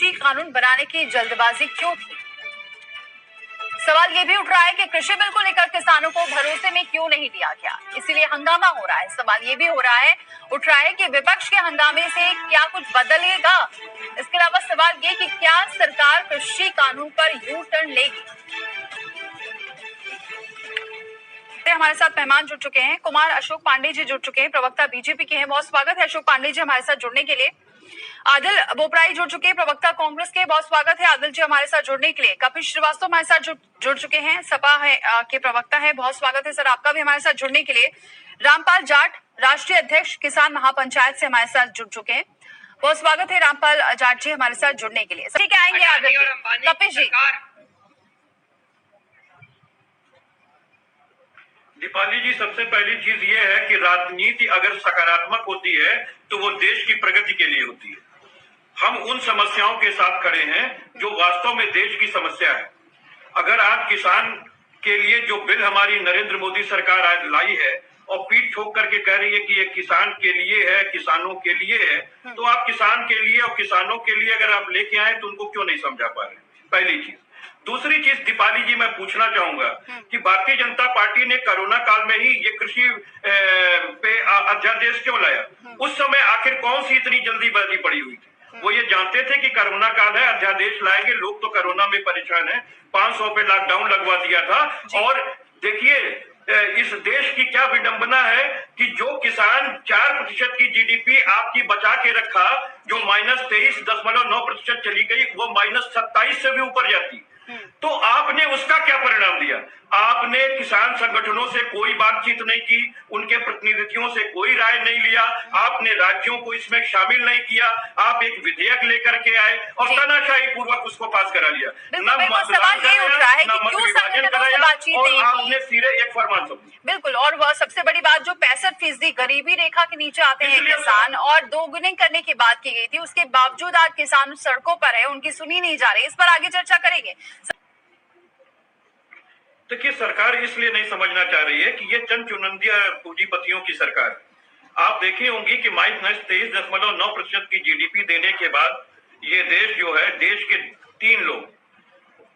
कृषि कानून बनाने की जल्दबाजी क्यों की? सवाल ये भी उठ रहा है कि कृषि बिल को लेकर किसानों को भरोसे में क्यों नहीं लिया गया, इसीलिए हंगामा हो रहा है। सवाल ये भी उठ रहा है कि विपक्ष के हंगामे से क्या कुछ बदलेगा। इसके अलावा सवाल ये कि क्या सरकार कृषि कानून पर यू टर्न लेगी। हमारे साथ मेहमान जुड़ चुके हैं, कुमार अशोक पांडे जी जुड़ चुके हैं, प्रवक्ता बीजेपी के हैं। बहुत स्वागत है अशोक पांडे जी हमारे साथ जुड़ने के लिए। आदिल बोपराई जुड़ चुके हैं, प्रवक्ता कांग्रेस के। बहुत स्वागत है आदिल जी हमारे साथ जुड़ने के लिए। कपिल श्रीवास्तव हमारे साथ जुड़ चुके हैं, सपा है के प्रवक्ता है। बहुत स्वागत है सर आपका भी हमारे साथ जुड़ने के लिए। रामपाल जाट राष्ट्रीय अध्यक्ष किसान महापंचायत से हमारे साथ जुड़ चुके हैं। बहुत स्वागत है रामपाल जाट जी हमारे साथ जुड़ने के लिए। ठीक है, आएंगे आदिल। कपिल जी। दीपाली जी, सबसे पहली चीज ये है कि राजनीति अगर सकारात्मक होती है तो वो देश की प्रगति के लिए होती है। हम उन समस्याओं के साथ खड़े हैं जो वास्तव में देश की समस्या है। अगर आज किसान के लिए जो बिल हमारी नरेंद्र मोदी सरकार आज लाई है और पीठ ठोक करके कह रही है कि ये किसान के लिए है, किसानों के लिए है, तो आप किसान के लिए और किसानों के लिए अगर आप लेके आए तो उनको क्यों नहीं समझा पा रहे? पहली चीज। दूसरी चीज दीपाली जी, मैं पूछना चाहूंगा कि भारतीय जनता पार्टी ने कोरोना काल में ही ये कृषि पे अध्यादेश क्यों लाया? उस समय आखिर कौन सी इतनी जल्दीबाजी पड़ी हुई थी? वो ये जानते थे कि कोरोना काल है, अध्यादेश लाएंगे, लोग तो कोरोना में परेशान है, 500 पे लॉकडाउन लगवा दिया था। और देखिए इस देश की क्या विडंबना है कि जो किसान 4% की जीडीपी आपकी बचा के रखा, जो -23.9% चली गई, वो -27 से भी ऊपर जाती। तो आपने उसका क्या परिणाम दिया? आपने किसान संगठनों से कोई बातचीत नहीं की, उनके प्रतिनिधियों से कोई राय नहीं लिया, आपने राज्यों को इसमें शामिल नहीं किया। आप एक विधेयक लेकर के आए और तानाशाही पूर्वक उसको पास करा लिया। न मतदान कराया, न मत विभाजन कराया और आपने सिरे एक फरमान सौंपा। बिल्कुल, और वह सबसे बड़ी बात जो 65% गरीबी रेखा के नीचे आते हैं किसान, और दोगुनी करने की बात की गई थी, उसके बावजूद आज किसान सड़कों पर है, उनकी सुनी नहीं जा रही। इस पर आगे चर्चा करेंगे। देखिए, सरकार इसलिए नहीं समझना चाह रही है कि ये चंद चुनिंदा पूंजीपतियों की सरकार। आप देखे होंगे कि -23.9% की जीडीपी देने के बाद ये देश जो है, देश के 3 लोग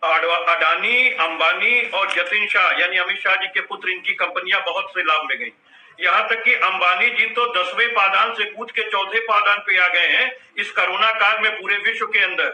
अडानी, अंबानी और जतिन शाह यानी अमित शाह जी के पुत्र, इनकी कंपनियां बहुत से लाभ में गई। यहाँ तक कि अंबानी जी तो 10वें पायदान से कूद के 4थे पायदान पे आ गए हैं इस कोरोना काल में पूरे विश्व के अंदर।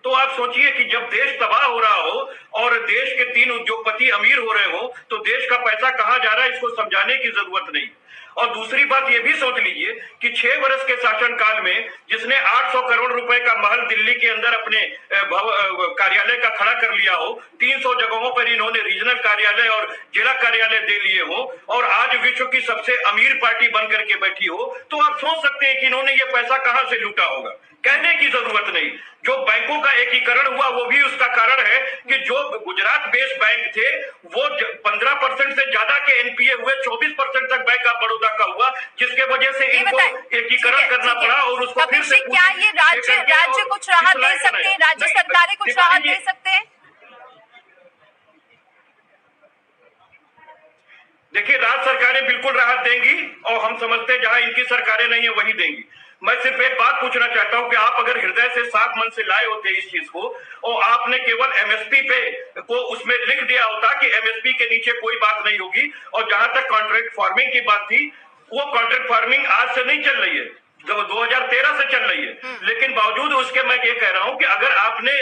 तो आप सोचिए कि जब देश तबाह हो रहा हो और देश के 3 उद्योगपति अमीर हो रहे हो तो देश का पैसा कहाँ जा रहा है, इसको समझाने की जरूरत नहीं। और दूसरी बात ये भी सोच लीजिए कि 6 वर्ष के शासन काल में जिसने 800 करोड़ रुपए का महल दिल्ली के अंदर अपने कार्यालय का खड़ा कर लिया हो, 300 जगहों पर इन्होंने रीजनल कार्यालय और जिला कार्यालय दे लिए हो और आज विश्व की सबसे अमीर पार्टी बन करके बैठी हो, तो आप सोच सकते हैं कि इन्होंने ये पैसा कहां से लूटा होगा। कहने की जरूरत नहीं। जो बैंकों का एकीकरण हुआ वो भी उसका कारण है कि जो गुजरात बेस्ड बैंक थे वो 15% से ज्यादा के एनपीए हुए, 24% तक बैंक ऑफ बड़ौदा का हुआ, जिसके वजह से इनको एकीकरण करना पड़ा और उसको फिर से क्या ये राज्य कुछ राहत दे सकते हैं? राज्य सरकारें कुछ राहत दे सकते हैं? देखिए, राज्य सरकारें बिल्कुल राहत देंगी और हम समझते हैं जहां इनकी सरकारें नहीं है वही देंगी। मैं सिर्फ एक बात पूछना चाहता हूं कि आप अगर हृदय से साफ मन से लाए होते इस चीज को और आपने केवल एमएसपी पे को उसमें लिख दिया होता कि एमएसपी के नीचे कोई बात नहीं होगी, और जहां तक कॉन्ट्रैक्ट फार्मिंग की बात थी, वो कॉन्ट्रैक्ट फार्मिंग आज से नहीं चल रही है, 2013 से चल रही है। लेकिन बावजूद उसके मैं ये कह रहा हूं कि अगर आपने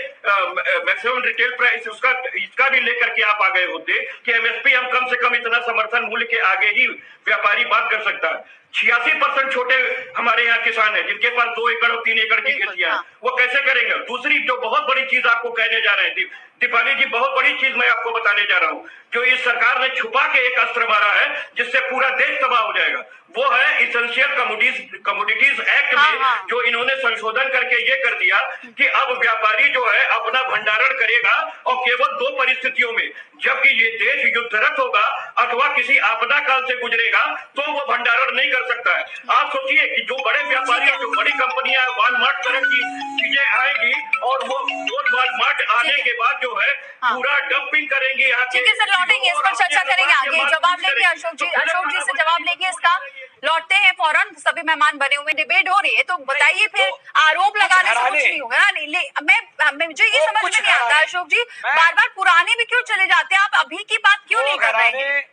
मैक्सिमम रिटेल प्राइस इसका भी लेकर के आप आ गए होते कि एमएसपी हम कम से कम इतना समर्थन मूल्य के आगे ही व्यापारी बात कर सकता है। 86% छोटे हमारे यहाँ किसान हैं जिनके पास 2 एकड़ और 3 एकड़ की खेतियां हैं, वो कैसे करेंगे? दूसरी जो बहुत बड़ी चीज आपको कहने जा रहे हैं दीपाली जी, बहुत बड़ी चीज मैं आपको बताने जा रहा हूँ जो इस सरकार ने छुपा के एक अस्त्र मारा है जिससे पूरा देश तबाह हो जाएगा। वो है इसेंशियल कमोडिटीज एक्ट में जो इन्होंने संशोधन करके ये कर दिया कि अब व्यापारी जो है अपना भंडारण करेगा और केवल 2 परिस्थितियों में, जबकि ये देश युद्धरत होगा अथवा किसी आपदा काल से गुजरेगा तो वो भंडारण नहीं कर सकता है। आप सोचिए कि जो बड़े व्यापारी, जो बड़ी कंपनियां, वॉलमार्ट तरह की चीजें आएगी और वो वॉलमार्ट आने के बाद जो है पूरा डंपिंग करेंगे यहाँ के। ठीक है सर, लौटेंगे इस पर चर्चा करेंगे आगे, जवाब लेंगे अशोक जी से जवाब लेंगे इसका। लौटते हैं फौरन, सभी मेहमान बने हुए, डिबेट हो रही है, तो बताइए फिर आरोप लगाने से कुछ नहीं होगा ना। मुझे ये समझ में नहीं आता अशोक जी, बार बार पुराने भी क्यों चले जाते हैं, आप अभी की बात क्यों नहीं कर रहे हैं?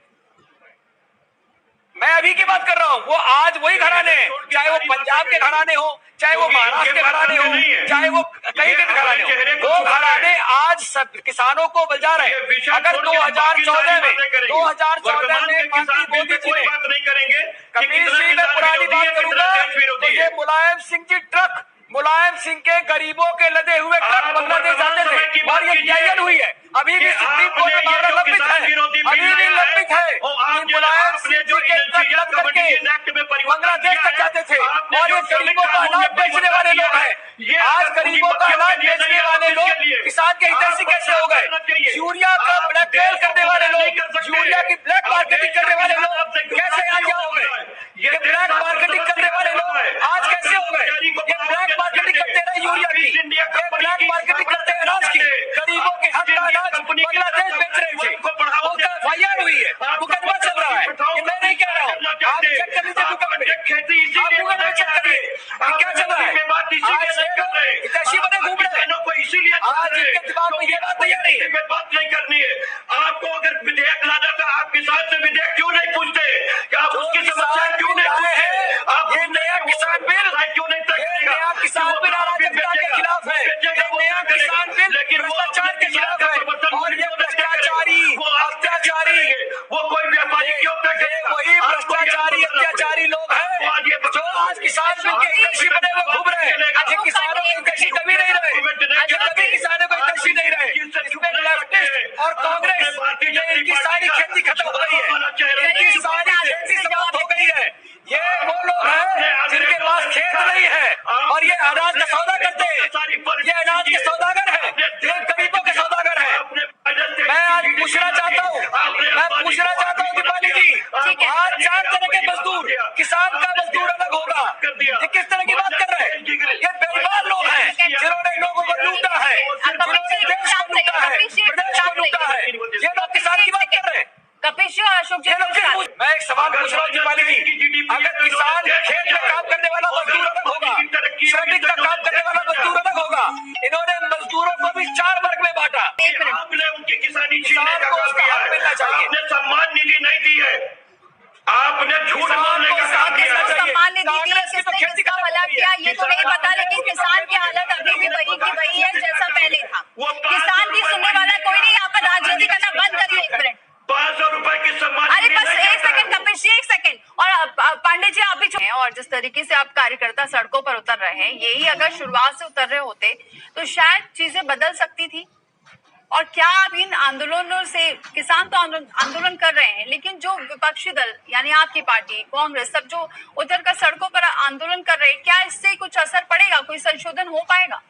मैं अभी की बात कर रहा हूँ, वो आज वही घराने हैं, चाहे वो पंजाब के घराने हो, चाहे वो महाराष्ट्र के घराने हो, चाहे वो कहीं के घराने हो, वो घराने आज सब किसानों को बजा रहे हैं। अगर 2014 में मोदी जी ने, कबीर जी मैं पुरानी बात करूंगा, तो ये मुलायम सिंह जी ट्रक, मुलायम सिंह के गरीबों के लदे हुए ट्रक बांग्लादेश जाते थे, और ये पीआईएल हुई है। अभी भी सुप्रीम कोर्ट में मामला लंबित है, अभी भी लंबित है कि मुलायम सिंह जी के ट्रक लद करके बांग्लादेश तक जाते थे, और ये गरीबों का अनाज बेचने वाले लोग हैं। आज गरीबों का अनाज बेचने वाले लोग किसान के हितैषी कैसे हो गए? यूरिया का ब्लैकमेल करने वाले लोग, यूरिया की ब्लैक मार्केटिंग करने वाले लोग कैसे आज हो गए? ये ब्लैक मार्केटिंग करने वाले लोग आज कैसे हो गए? ये ब्लैक मार्केटिंग करते रहे यूरिया की, ये ब्लैक मार्केटिंग करते हैं अनाज की, गरीबों के हक का अनाज बांग्लादेश बेच रहे थे, उनका एफआईआर हुई है, मुकदमा चल रहा है। ये मैं नहीं कह रहा हूँ, आप चेक कर लीजिए गूगल में, आप गूगल में चेक करिए क्या चल रहा है। आज हितैषी बने घूम रहे हैं, आज इनके दिमाग में ये बात नहीं आ रही है। बात नहीं करनी है आपको। अगर विधेयक लाना था, आप किसान से विधेयक क्यों नहीं पूछते? आप उसकी समस्या क्यों नहीं पूछते? आप ये नया किसान बिल, क्यों नहीं तय ये नया किसान बिल अराजकता के खिलाफ है, ये नया किसान बिल भ्रष्टाचार के खिलाफ है, और ये भ्रष्टाचारी अत्याचारी, वो कोई व्यापारी क्यों तय करेगा? वही भ्रष्टाचारी अत्याचारी लोग हैं जो आज किसान बिल के हितैषी बने हुए घूम रहे हैं। ये किसानों के हितैषी कभी नहीं रहे, ये कभी किसानों को हितैषी नहीं रहे। इसमें लेफ्टिस्ट और कांग्रेस, ये इनकी सारी खेती खत्म हो गई है, इनकी सारी खेती समाप्त हो गई है। ये वो लोग हैं जिनके पास खेत नहीं है, और ये अनाज का सौदा करते हैं, ये अनाज के सौदागर हैं, ये गरीबों के सौदागर हैं। मैं आज पूछना चाहता हूँ, दीपाली जी, आज 4 तरह के मजदूर, किसान का मजदूर अलग होगा, ये किस तरह की बात कर रहे हैं? ये बेईमान लोग हैं जिन्होंने लोगों को लूटा है, जिन्होंने देश को लूटा है, प्रदेश को लूटा है। ये लोग किसान की बात कर रहे हैं। कपिल जी और अशोक जी, मैं एक सवाल पूछ रहा हूँ दीपाली जी, अगर किसान खेत में काम करने वाला मजदूर अलग होगा, श्रमिक का काम करने वाला मजदूर अलग होगा, इन्होंने मजदूरों को भी 4 वर्ग में बांटा। आपने उनकी किसानी छीनने का काम किया है, मिलना चाहिए, आपने सम्मान निधि नहीं दी है, आपने झूठ बोलने का काम किया है। सम्मान निधि दी, किसने किसका भला किया ये तो नहीं पता, लेकिन किसान की हालत अभी भी वही की वही है जैसा पहले था। किसान की सुनने वाला कोई नहीं, यहाँ पर राजनीति करना बंद करिए। 1 मिनट, 500 रुपए की सम्मान। अरे बस 1 सेकंड कपिल जी, 1 सेकंड। और पांडे जी आप भी चुने, और जिस तरीके से आप कार्यकर्ता सड़कों पर उतर रहे हैं, यही अगर शुरुआत से उतर रहे होते तो शायद चीजें बदल सकती थी। और क्या आप इन आंदोलनों से, किसान तो आंदोलन कर रहे हैं, लेकिन जो विपक्षी दल यानी आपकी पार्टी, कांग्रेस, सब जो उतर कर सड़कों पर आंदोलन कर रहे हैं, क्या इससे कुछ असर पड़ेगा, कोई संशोधन हो पाएगा?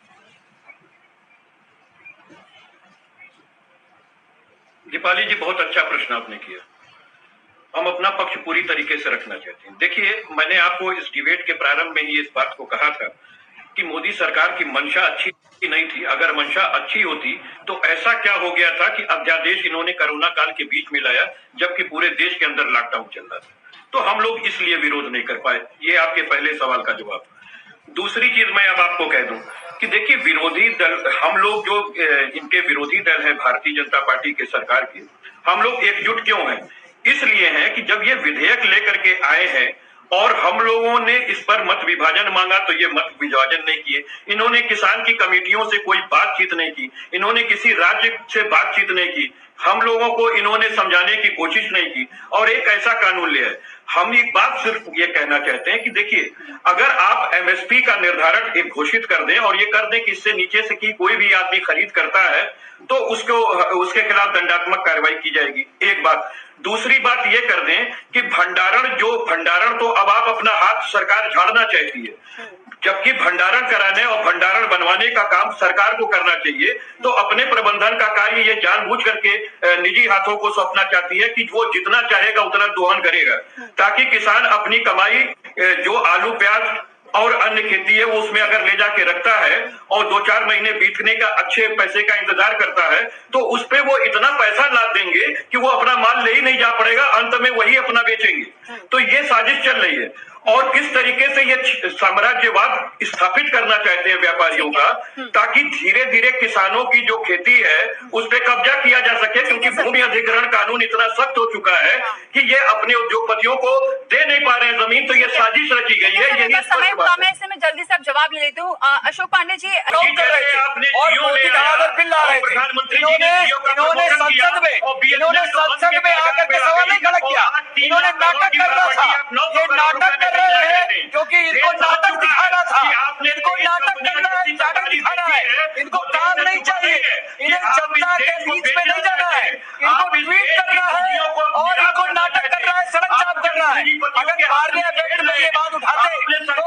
दीपाली जी, बहुत अच्छा प्रश्न आपने किया। हम अपना पक्ष पूरी तरीके से रखना चाहते हैं। देखिए, मैंने आपको इस डिबेट के प्रारंभ में ही इस बात को कहा था कि मोदी सरकार की मंशा अच्छी नहीं थी। अगर मंशा अच्छी होती तो ऐसा क्या हो गया था कि अध्यादेश इन्होंने कोरोना काल के बीच में लाया, जबकि पूरे देश के अंदर लॉकडाउन चल रहा था। तो हम लोग इसलिए विरोध नहीं कर पाए। ये आपके पहले सवाल का जवाब। दूसरी चीज मैं अब आपको कह दूं कि देखिए, विरोधी दल, हम लोग जो इनके विरोधी दल है भारतीय जनता पार्टी के सरकार के, हम लोग एकजुट क्यों हैं? इसलिए हैं कि जब ये विधेयक लेकर के आए हैं और हम लोगों ने इस पर मत विभाजन मांगा तो ये मत विभाजन नहीं किए। इन्होंने किसान की कमेटियों से कोई बातचीत नहीं की, इन्होंने किसी राज्य से बातचीत नहीं की, हम लोगों को इन्होंने समझाने की कोशिश नहीं की, और एक ऐसा कानून ले आए। हम एक बात सिर्फ ये कहना चाहते हैं कि देखिए, अगर आप एमएसपी का निर्धारण एक घोषित कर दें और ये कर दें कि इससे नीचे से की कोई भी आदमी खरीद करता है तो उसके खिलाफ दंडात्मक कार्रवाई की जाएगी। एक बात। दूसरी बात ये कर दें कि भंडारण तो अब आप अपना हाथ सरकार झाड़ना चाहती है, जबकि भंडारण कराने और भंडारण बनवाने का काम सरकार को करना चाहिए। तो अपने प्रबंधन का कार्य ये जानबूझ करके निजी हाथों को सौंपना चाहती है कि वो जितना चाहेगा उतना दोहन करेगा, ताकि किसान अपनी कमाई जो आलू प्याज और अन्य खेती है वो उसमें अगर ले जाके रखता है और 2-4 महीने बीतने का अच्छे पैसे का इंतजार करता है, तो उस पे वो इतना पैसा लाद देंगे कि वो अपना माल ले ही नहीं जा पड़ेगा, अंत में वही अपना बेचेंगे। तो ये साजिश चल रही है और किस तरीके से ये साम्राज्यवाद स्थापित करना चाहते हैं व्यापारियों का, ताकि धीरे धीरे किसानों की जो खेती है उस पे कब्जा किया जा सके, क्योंकि भूमि अधिग्रहण कानून इतना सख्त हो चुका है कि ये अपने उद्योगपतियों को दे नहीं पा रहे हैं जमीन। तो ये साजिश रची गई है, यही समय कम है, ऐसे में जल्दी से आप जवाब ले लेते हूँ। अशोक पांडे जी, आपने और मोदी धड़ाधड़ बिल ला रहे थे, इन्होंने संसद में आकर के सवाल नहीं खड़ा किया, इन्होंने नाटक करना था, ये नाटक कर रहे हैं क्योंकि इनको नाटक दिखाना था, इनको नाटक करना है, नाटक दिखाना है, इनको काम नहीं चाहिए, इन्हें जनता के बीच में नहीं जाना है, इनको ट्वीट करना है और इनको नाटक करना है, सड़क जाम करना है। अगर पार्लियामेंट में ये बात उठाते तो